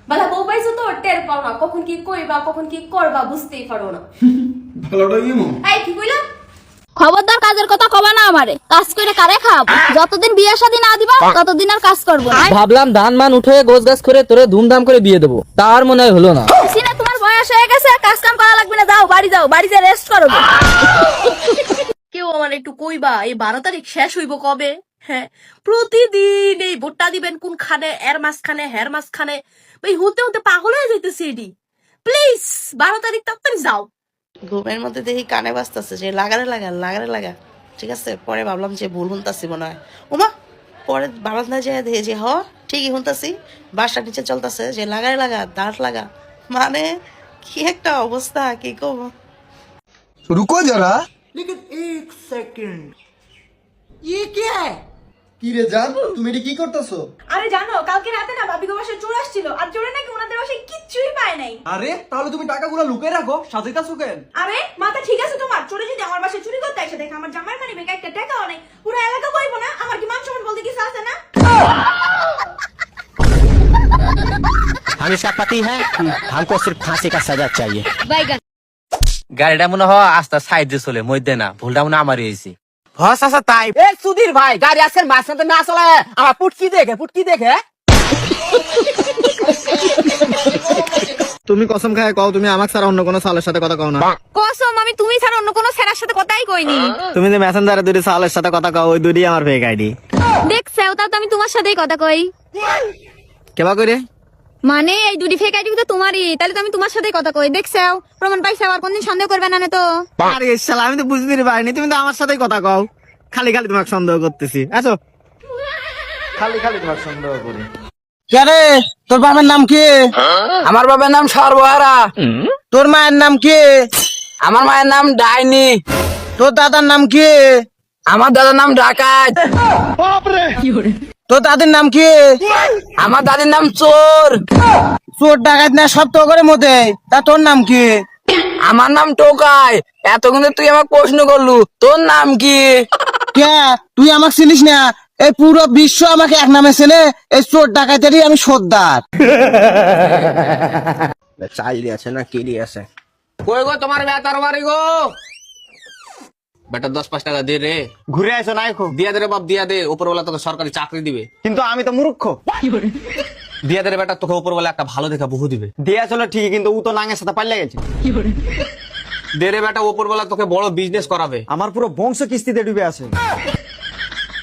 বালা বউ পাইছো তো টের পাও না, কখন কি কইবা কখন কি করবা বুঝতেই পারো না। ভালোটা কি মো? এই কি কইলা? খবরদার কাজের কথা কবা না আমারে, কাজ করে কারে খাব? যতদিন বিয়ে শাদী না দিবা ততদিন আর কাজ করবো না। ভাবলাম ধান মান উঠে গোছ গাছ করে তোরে ধুমধাম করে বিয়ে দেবো, তার মনে হয় হলো না। সিনা তোমার বয়স হয়ে গেছে, কাজ কাম করা লাগবে না, যাও বাড়িতে রেস্ট করো। কেউ আমার একটু কইবা এই 12 তারিখ শেষ হইব কবে? হ্যাঁ, প্রতিদিন এই ভোটটা দিবেন কোনখানে, এর মাঝখানে হের মাঝখানে, ভাই হতে হতে পাগল হয়ে যাইতেছে এডি। প্লিজ 12 তারিখ তাড়াতাড়ি যাও। ঘুমের মধ্যে দেখি কানে বাজতেছে যে লাগারে লাগা, ঠিক আছে। পরে ভাবলাম যে ভুল শুনতাছি মনে হয়। ওমা, পরে বারান্দায় যেয়ে দেখে যে ঠিকই শুনতাছি, বাসার নিচে চলতেছে যে লাগারে লাগা দাঁত লাগা। মানে কি একটা অবস্থা, কি কব। रुको जरा। लेकिन एक सेकंड, ये क्या है? কি রে জান, তুমি এটা কি করতেছো? আরে জানো কালকে রাতে না ভাবি গো বাসায় চোর আসছিল, আর চোরে নাকি ওনাদের বাসায় কিচ্ছুই পায় নাই। আরে তাহলে তুমি টাকাগুলো লুকিয়ে রাখো, সাজাইতাছো কেন? আরে মাথা ঠিক আছে তোমার? চোরে যদি আমার বাসায় চুরি করতে আসে, দেখে আমার জামাই মানি ব্যাগে একটা টাকাও নাই, পুরো এলাকা কইবো না আমার কি মান সম্মান বলতে কিছু আছে না? हम इसका पति है, हमको सिर्फ फांसी का सजा चाहिए। বাইগান গাড়িটা মনে হয় আস্তে সাইড দিয়ে চলে, মধ্যে না, ভুলটা মনে আমারই হয়েছে। হস আচ্ছা তাই। এ সুধীর ভাই, গাড়ি আজকের মাঝখানে না চলে, আমার পুটকি দেখে। তুমি কসম খায় কও তুমি আমাকে ছাড়া অন্য কোনো সালের সাথে কথা কও না। কসম আমি তুমি ছাড়া অন্য কোনো ছেলের সাথে কথাই কইনি। তুমি যে মেসেঞ্জারে দুটি সালের সাথে কথা কও, ওই দুটি আমার ফেক আইডি। দেখছো তা তো আমি তোমার সাথেই কথা কই। কেবা করে? মানে এই দুটি ফেক আইডি তো তোমারই, তাহলে তো আমি তোমার সাথেই কথা কই। দেখছো প্রমাণ পাইছো, আর কোনদিন সন্দেহ করবে না তো। আরে শালা, আমি তো বুঝতে পারিনি, তুমি তো আমার সাথেই কথা কও। খালি তোমাকে সন্দেহ করতেছি। আছো খালি তোমাকে সন্দেহ করি। কে তোর বাবার নাম কি? আমার বাবার নাম সর্বহারা। তোর মায়ের নাম কি? আমার মায়ের নাম ডাইনি। তোর দাদার নাম কি? আমার দাদার নাম ডাকাত। তোর দাদির নাম কি? আমার দাদির নাম চোর। চোর ডাকাত না সব তো করে মতে, তা তোর নাম কি? আমার নাম টোকাই। এতক্ষণ তুই আমাকে প্রশ্ন করলু তোর নাম কি? কে তুই আমাকে চিনিস না? এই পুরো বিশ্ব আমাকে এক নামে চেনে, এই চোর ডাকাতেরই আমি সর্দার। চাইলি আছে না কেলি আছে? কই গো তোমার বেতার বাড়ি গো? বেটা 10-5 টাকা দে রে। ঘুরে আইছো না এখন? দিয়া দে রে বাপ, দিয়া দে, উপরওয়ালা তোকে সরকারি চাকরি দিবে। কিন্তু আমি তো মূর্খ। দিয়া দে রে বেটা, তোকে উপরওয়ালা একটা ভালো দেখা বহু দিবে। দিয়া চলো ঠিকই, কিন্তু ও তো নাঙের সাথে পাল্লে গেছে। দে রে বেটা, উপরওয়ালা তোকে বড় বিজনেস করাবে। আমার পুরো বংশ কিস্তিতে ডুবে আছে।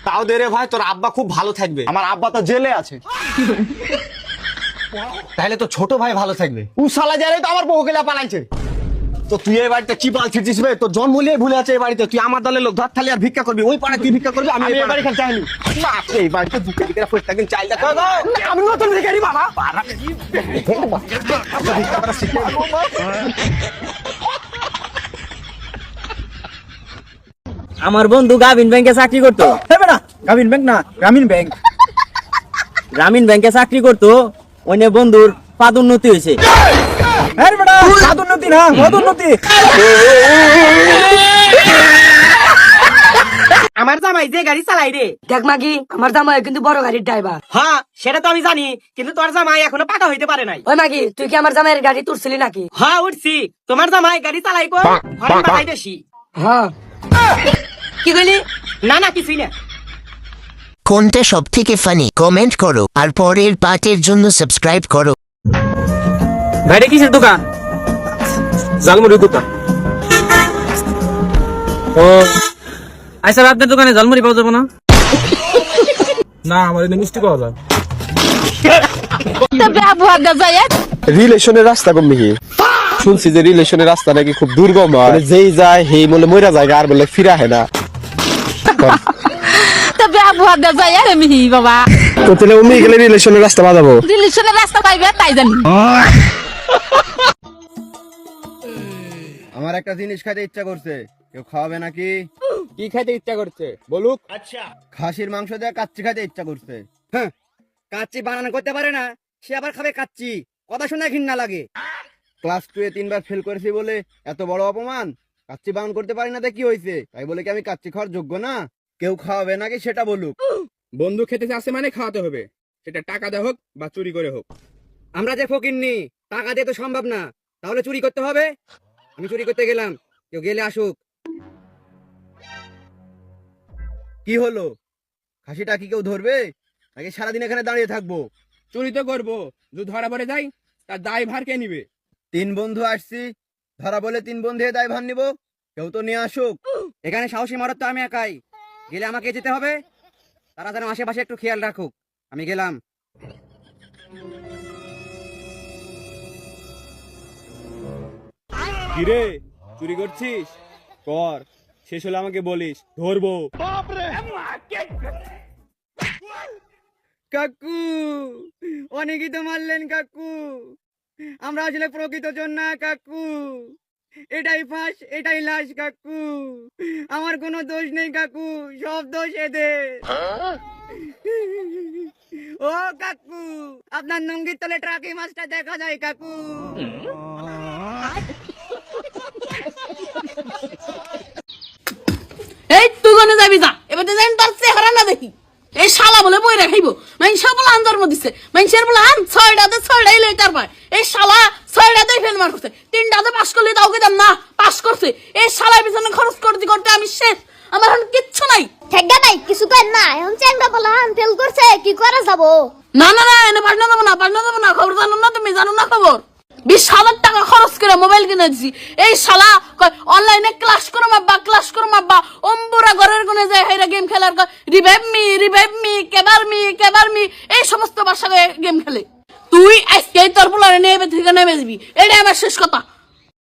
তাও দে রে ভাই, তোর আব্বা খুব ভালো থাকবে। আমার আব্বা তো জেলে আছে। তাহলে তো ছোট ভাই ভালো থাকবে। ও শালা যারে তো আমার বউ গেলা পালাইছে। তো তুই এই বাড়িতে কি বাল ছিড়ছিস বে? তোর জন্ম নিয়ে ভুলে আছে এই বাড়িতে। তুই আমার দলের লোক, ধর থালি আর ভিক্ষা করবি। ওই পাড়ায় তুই ভিক্ষা করবি, আমি আমি এই এই বাড়ি পাড়ায় খান চাইনি। এই বাড়িতে দুঃখে দিকে ফুট থাকেন চাইল্ডা কর। আমি নতুন ভিখারি বাবা। আমার বন্ধু গ্রামীণ ব্যাংকে চাকরি করতো। গ্রামীণ ব্যাংক না, গ্রামীণ ব্যাংক। গ্রামীণ ব্যাংকে চাকরি করতো, ওই নিয়ে বন্ধুর পদোন্নতি হয়েছে। আরে বেটা, পদোন্নতি না, পদোন্নতি। আমার জামাই যে গাড়ি চালাই রে, দেখ মাগি, আমার জামাই কিন্তু বড় গাড়ির ড্রাইভার। হ্যাঁ সেটা তো আমি জানি, কিন্তু তোর জামাই এখনো পাকা হইতে পারে নাই। ওই মাগি, তুই কি আমার জামাইয়ের গাড়ি তুলছিলি নাকি? হ্যাঁ উঠছি। তোমার জামাই গাড়ি চালাই কো পাঠাই বেশি। হ্যাঁ। কি কইলি? না কিছুই না। কোনটা সব থেকে ফানি কমেন্ট করো, আর পরের পার্টের জন্য সাবস্ক্রাইব করো। ভাইরে কিসের দোকান? ঝালমুড়ির দোকান। ও আচ্ছা, আপনার দোকানে ঝালমুড়ি পাওয়া যাবে না? না, আমার এখানে মিষ্টি পাওয়া যায়। তো ব্যবহার দা যায়। রিলেশনের রাস্তা কম নাকি? শুনছি যে রিলেশনের রাস্তা নাকি খুব দুর্গম হয়, যেই যায় হেই বলে মইরা যায়, আর বলে ফিরা হয় না। তো ব্যবহার দা যায় আমি বাবা। তো তাহলে উনি গেলে রিলেশনের রাস্তা বাজাবো। রিলেশনের রাস্তা পাইবে তাই জানি। আমার একটা জিনিস খাইতে ইচ্ছা করছে, কেউ খাওয়াবে নাকি? কি খাইতে ইচ্ছা করছে বলুক। খাসির মাংস দিয়ে কাচ্চি খাইতে ইচ্ছা করছে। হ্যাঁ, কাচ্চি বানানো করতে পারে না, সে আবার খাবে কাচ্চি। কথা শুনে ঘৃণা লাগে। ক্লাস 2-এ 3বার ফেল করেছি বলে এত বড় অপমান। কাচ্চি বানান করতে পারি না, কি হয়েছে? তাই বলে কি আমি কাচ্চি খাওয়ার যোগ্য না? কেউ খাওয়াবে নাকি সেটা বলুক। বন্ধু খেতে আসে মানে খাওয়াতে হবে, সেটা টাকা দেওয়া হোক বা চুরি করে হোক। আমরা যে ফকিরনি, টাকা দিয়ে তো সম্ভব না, তাহলে চুরি করতে হবে। আমি চুরি করতে গেলাম, কেউ গেলে আসুক। কি হলো, খাসিটা কি কেউ ধরবে নাকি সারাদিন এখানে দাঁড়িয়ে থাকবো? চুরি তো করবো, যদি ধরা পড়ে যাই তার দায় ভার কে নিবে? 3 বন্ধু আসছি, ধরা বলে 3 বন্ধু দায় ভার নিব, কেউ তো নিয়ে আসুক। এখানে সাহসী মরদ তো আমি একাই, গেলে আমাকে যেতে হবে। তারা যেন আশেপাশে একটু খেয়াল রাখুক। আমি গেলাম। কিরে চুরি করছিস? কর, শেষ হলে আমাকে বলিস, ধরবো। কাকু, অনেকই তো মারলেন কাকু। আমরা আসলে প্রকৃত চোর না কাকু, এটাই ফাঁস, এটাই লাশ কাকু। আমার কোনো দোষ নেই কাকু, সব দোষ এদের। ও কাকু, আপনার নঙ্গির তলে ট্রাকে মাছটা দেখা যায় কাকু। এই তুই কোনে যাবি যা, এবার যাই তার চেহারা না দেখি। এই শালা বলে বই রাখাইবো, মানুষের বলে আন জন্ম দিচ্ছে, মানুষের বলে আন 6টাতে 6টাই লইতার পায়। এই শালা 6টাতেই ফেল মার করছে, 3টাতে পাস করলে তাও কেদাম না পাস করছে। এই শালার পিছনে খরচ করতে করতে আমি শেষ, আমার এখন কিচ্ছু নাই। ঠেকা নাই, কিছু কর না। এখন চ্যাংটা বলা ফেল করছে, কি করা যাবো? না না না, এনে পাঠানো যাবো না, পাঠানো যাবো না। খবর জানো না তুমি, জানো না খবর? 20,000 টাকা খরচ করে মোবাইল কিনে দিছি। এই শালা অনলাইনে ক্লাস করো মাব্বা, ক্লাস করো মাব্বা, অম্বুরা ঘরের কোনে যায় হেরা গেম খেলার, রিভাইভ মি, কেবার মি, এই সমস্ত ভাষায় গেম খেলে। তুই আজকে তোর পোলারে নিয়ে থেকে নেমে যাবি, এটাই আমার শেষ কথা।